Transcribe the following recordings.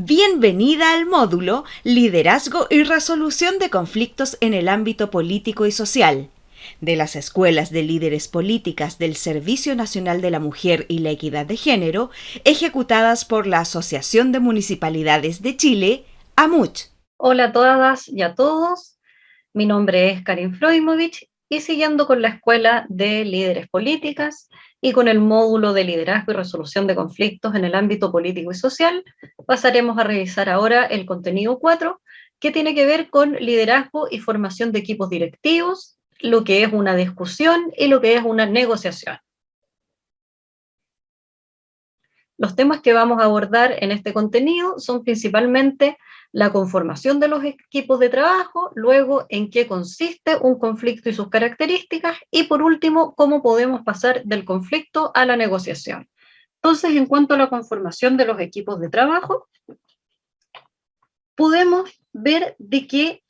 Bienvenida al módulo Liderazgo y Resolución de Conflictos en el Ámbito Político y Social, de las Escuelas de Líderes Políticas del Servicio Nacional de la Mujer y la Equidad de Género, ejecutadas por la Asociación de Municipalidades de Chile, AMUCH. Hola a todas y a todos, mi nombre es Karin Floimovich y siguiendo con la Escuela de Líderes Políticas y con el módulo de Liderazgo y Resolución de Conflictos en el ámbito político y social, pasaremos a revisar ahora el contenido 4, que tiene que ver con liderazgo y formación de equipos directivos, lo que es una discusión y lo que es una negociación. Los temas que vamos a abordar en este contenido son principalmente la conformación de los equipos de trabajo, luego en qué consiste un conflicto y sus características, y por último, cómo podemos pasar del conflicto a la negociación. Entonces, en cuanto a la conformación de los equipos de trabajo, podemos ver de que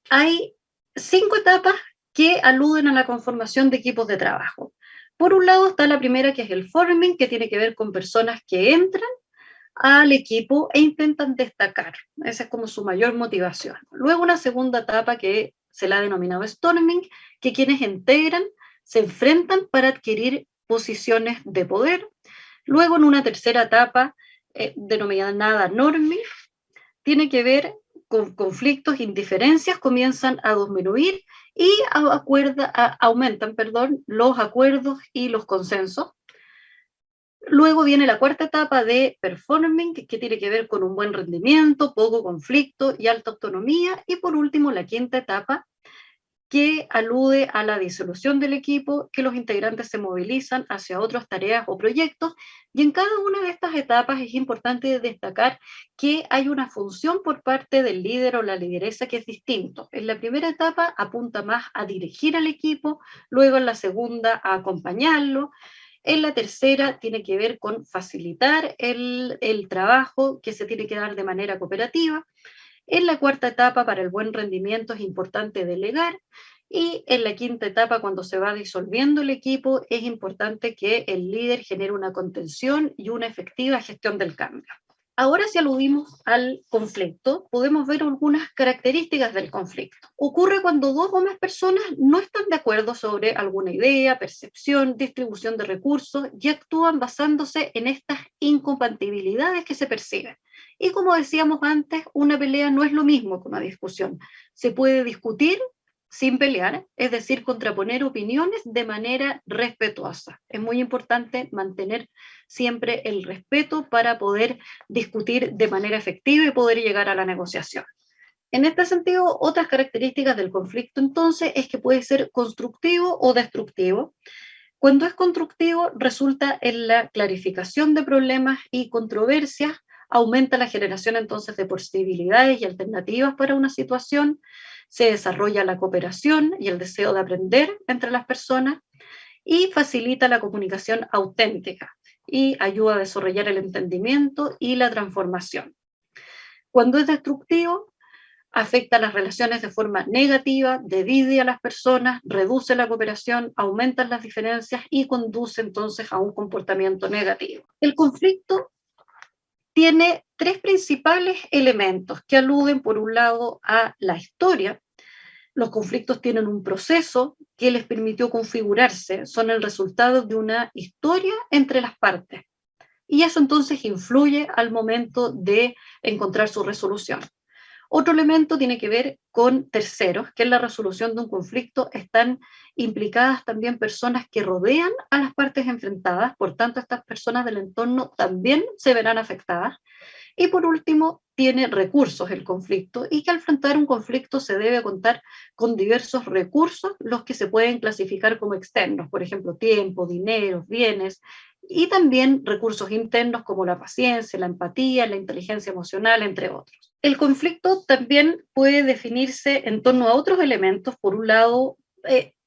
hay 5 etapas que aluden a la conformación de equipos de trabajo. Por un lado está la primera, que es el forming, que tiene que ver con personas que entran al equipo e intentan destacar. Esa es como su mayor motivación. Luego una segunda etapa que se la ha denominado storming, que quienes integran se enfrentan para adquirir posiciones de poder. Luego en una tercera etapa denominada norming, tiene que ver con conflictos, indiferencias comienzan a disminuir y aumentan los acuerdos y los consensos. Luego viene la cuarta etapa de performing, que tiene que ver con un buen rendimiento, poco conflicto y alta autonomía. Y por último, la quinta etapa, que alude a la disolución del equipo, que los integrantes se movilizan hacia otras tareas o proyectos. Y en cada una de estas etapas es importante destacar que hay una función por parte del líder o la lideresa que es distinto. En la primera etapa apunta más a dirigir al equipo, luego en la segunda a acompañarlo. En la tercera tiene que ver con facilitar el trabajo que se tiene que dar de manera cooperativa. En la cuarta etapa, para el buen rendimiento, es importante delegar. Y en la quinta etapa, cuando se va disolviendo el equipo, es importante que el líder genere una contención y una efectiva gestión del cambio. Ahora, si aludimos al conflicto, podemos ver algunas características del conflicto. Ocurre cuando dos o más personas no están de acuerdo sobre alguna idea, percepción, distribución de recursos y actúan basándose en estas incompatibilidades que se perciben. Y como decíamos antes, una pelea no es lo mismo que una discusión. Se puede discutir sin pelear, es decir, contraponer opiniones de manera respetuosa. Es muy importante mantener siempre el respeto para poder discutir de manera efectiva y poder llegar a la negociación. En este sentido, otras características del conflicto entonces es que puede ser constructivo o destructivo. Cuando es constructivo, resulta en la clarificación de problemas y controversias, aumenta la generación entonces de posibilidades y alternativas para una situación, se desarrolla la cooperación y el deseo de aprender entre las personas y facilita la comunicación auténtica y ayuda a desarrollar el entendimiento y la transformación. Cuando es destructivo, afecta las relaciones de forma negativa, divide a las personas, reduce la cooperación, aumenta las diferencias y conduce entonces a un comportamiento negativo. El conflicto tiene 3 principales elementos que aluden, por un lado, a la historia. Los conflictos tienen un proceso que les permitió configurarse, son el resultado de una historia entre las partes. Y eso entonces influye al momento de encontrar su resolución. Otro elemento tiene que ver con terceros, que en la resolución de un conflicto están implicadas también personas que rodean a las partes enfrentadas, por tanto estas personas del entorno también se verán afectadas. Y por último, tiene recursos el conflicto y que al enfrentar un conflicto se debe contar con diversos recursos, los que se pueden clasificar como externos, por ejemplo, tiempo, dinero, bienes, y también recursos internos como la paciencia, la empatía, la inteligencia emocional, entre otros. El conflicto también puede definirse en torno a otros elementos, por un lado,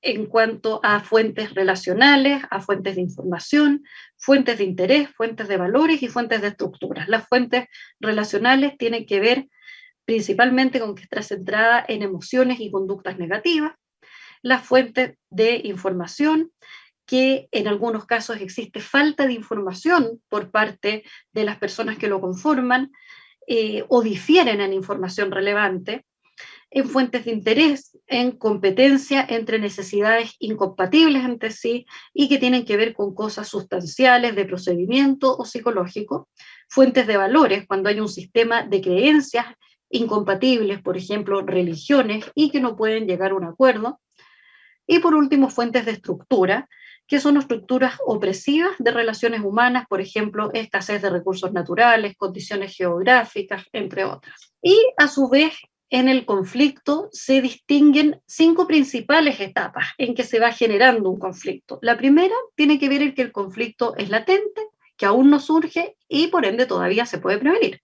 en cuanto a fuentes relacionales, a fuentes de información, fuentes de interés, fuentes de valores y fuentes de estructuras. Las fuentes relacionales tienen que ver principalmente con que está centrada en emociones y conductas negativas. Las fuentes de información, que en algunos casos existe falta de información por parte de las personas que lo conforman, o difieren en información relevante, en fuentes de interés, en competencia entre necesidades incompatibles entre sí y que tienen que ver con cosas sustanciales de procedimiento o psicológico, fuentes de valores, cuando hay un sistema de creencias incompatibles, por ejemplo, religiones, y que no pueden llegar a un acuerdo, y por último, fuentes de estructura, que son estructuras opresivas de relaciones humanas, por ejemplo, escasez de recursos naturales, condiciones geográficas, entre otras. Y a su vez, en el conflicto se distinguen 5 principales etapas en que se va generando un conflicto. La primera tiene que ver en que el conflicto es latente, que aún no surge y por ende todavía se puede prevenir.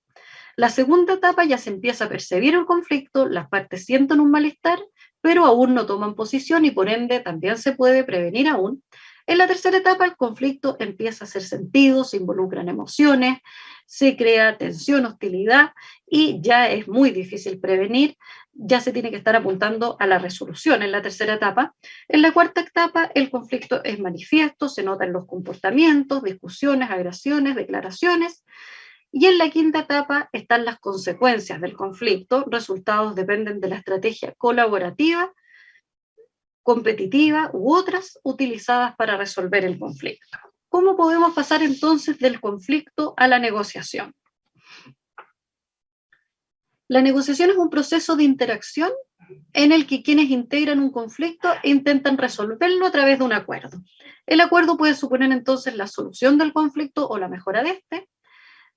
La segunda etapa ya se empieza a percibir el conflicto, las partes sienten un malestar, pero aún no toman posición y por ende también se puede prevenir aún. En la tercera etapa el conflicto empieza a hacer sentido, se involucran emociones, se crea tensión, hostilidad y ya es muy difícil prevenir, ya se tiene que estar apuntando a la resolución en la tercera etapa. En la cuarta etapa el conflicto es manifiesto, se nota en los comportamientos, discusiones, agresiones, declaraciones. Y en la quinta etapa están las consecuencias del conflicto. Resultados dependen de la estrategia colaborativa, competitiva u otras utilizadas para resolver el conflicto. ¿Cómo podemos pasar entonces del conflicto a la negociación? La negociación es un proceso de interacción en el que quienes integran un conflicto intentan resolverlo a través de un acuerdo. El acuerdo puede suponer entonces la solución del conflicto o la mejora de este.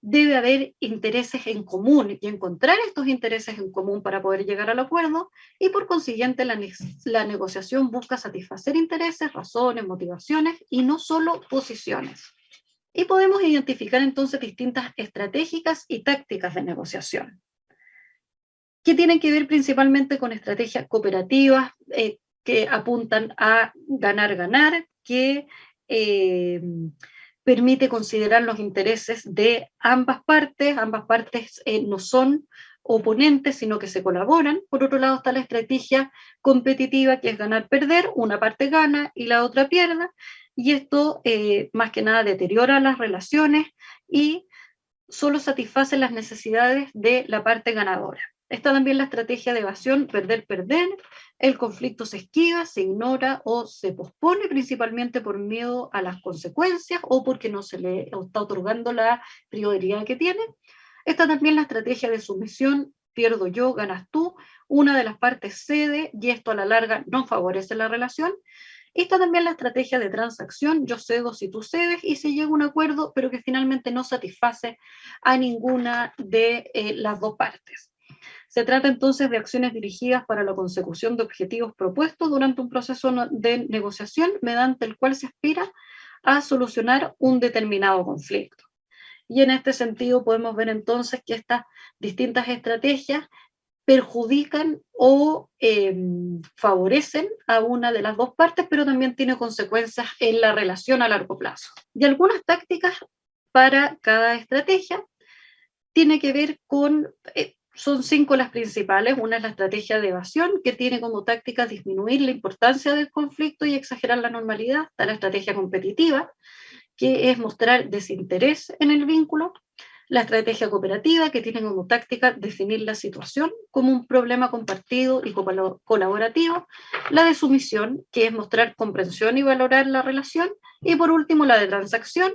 Debe haber intereses en común y encontrar estos intereses en común para poder llegar al acuerdo y por consiguiente la negociación busca satisfacer intereses, razones, motivaciones y no solo posiciones. Y podemos identificar entonces distintas estratégicas y tácticas de negociación, que tienen que ver principalmente con estrategias cooperativas que apuntan a ganar-ganar, que permite considerar los intereses de ambas partes no son oponentes, sino que se colaboran. Por otro lado está la estrategia competitiva, que es ganar-perder, una parte gana y la otra pierda, y esto más que nada deteriora las relaciones y solo satisface las necesidades de la parte ganadora. Está también la estrategia de evasión, perder-perder. El conflicto se esquiva, se ignora o se pospone principalmente por miedo a las consecuencias o porque no se le está otorgando la prioridad que tiene. Está también la estrategia de sumisión, pierdo yo, ganas tú. Una de las partes cede y esto a la larga no favorece la relación. Está también la estrategia de transacción, yo cedo si tú cedes y se llega a un acuerdo, pero que finalmente no satisface a ninguna de las dos partes. Se trata entonces de acciones dirigidas para la consecución de objetivos propuestos durante un proceso de negociación mediante el cual se aspira a solucionar un determinado conflicto. Y en este sentido podemos ver entonces que estas distintas estrategias perjudican o favorecen a una de las dos partes, pero también tiene consecuencias en la relación a largo plazo. Y algunas tácticas para cada estrategia tiene que ver con, son 5 las principales. Una es la estrategia de evasión, que tiene como táctica disminuir la importancia del conflicto y exagerar la normalidad. Está la estrategia competitiva, que es mostrar desinterés en el vínculo. La estrategia cooperativa, que tiene como táctica definir la situación como un problema compartido y colaborativo. La de sumisión, que es mostrar comprensión y valorar la relación. Y por último, la de transacción,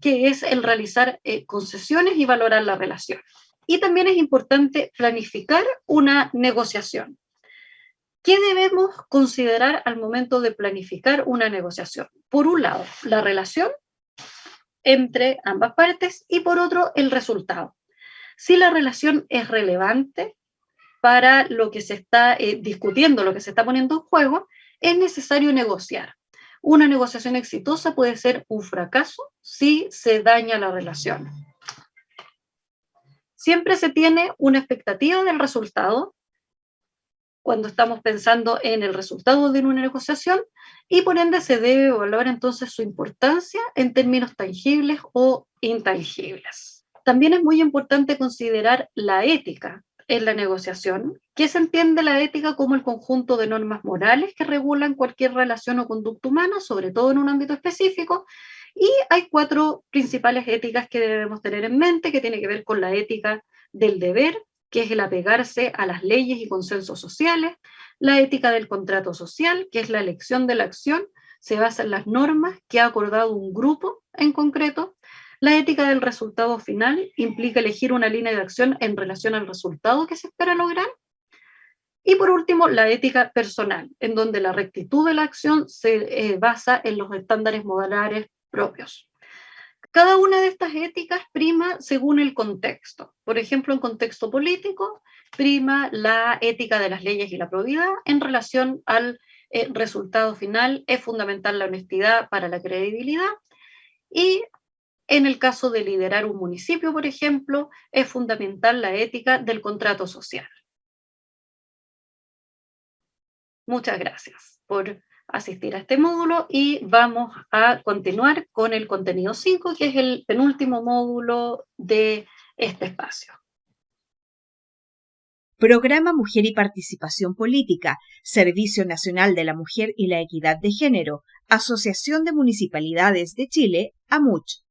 que es el realizar concesiones y valorar la relación. Y también es importante planificar una negociación. ¿Qué debemos considerar al momento de planificar una negociación? Por un lado, la relación entre ambas partes y por otro, el resultado. Si la relación es relevante para lo que se está discutiendo, lo que se está poniendo en juego, es necesario negociar. Una negociación exitosa puede ser un fracaso si se daña la relación. Siempre se tiene una expectativa del resultado cuando estamos pensando en el resultado de una negociación y por ende se debe evaluar entonces su importancia en términos tangibles o intangibles. También es muy importante considerar la ética en la negociación, que se entiende la ética como el conjunto de normas morales que regulan cualquier relación o conducta humana, sobre todo en un ámbito específico, y hay 4 principales éticas que debemos tener en mente, que tiene que ver con la ética del deber, que es el apegarse a las leyes y consensos sociales, la ética del contrato social, que es la elección de la acción, se basa en las normas que ha acordado un grupo en concreto. La ética del resultado final implica elegir una línea de acción en relación al resultado que se espera lograr. Y por último, la ética personal, en donde la rectitud de la acción se basa en los estándares morales propios. Cada una de estas éticas prima según el contexto. Por ejemplo, en contexto político, prima la ética de las leyes y la probidad en relación al resultado final. Es fundamental la honestidad para la credibilidad. Y en el caso de liderar un municipio, por ejemplo, es fundamental la ética del contrato social. Muchas gracias por asistir a este módulo y vamos a continuar con el contenido 5, que es el penúltimo módulo de este espacio. Programa Mujer y Participación Política, Servicio Nacional de la Mujer y la Equidad de Género, Asociación de Municipalidades de Chile, AMUCH.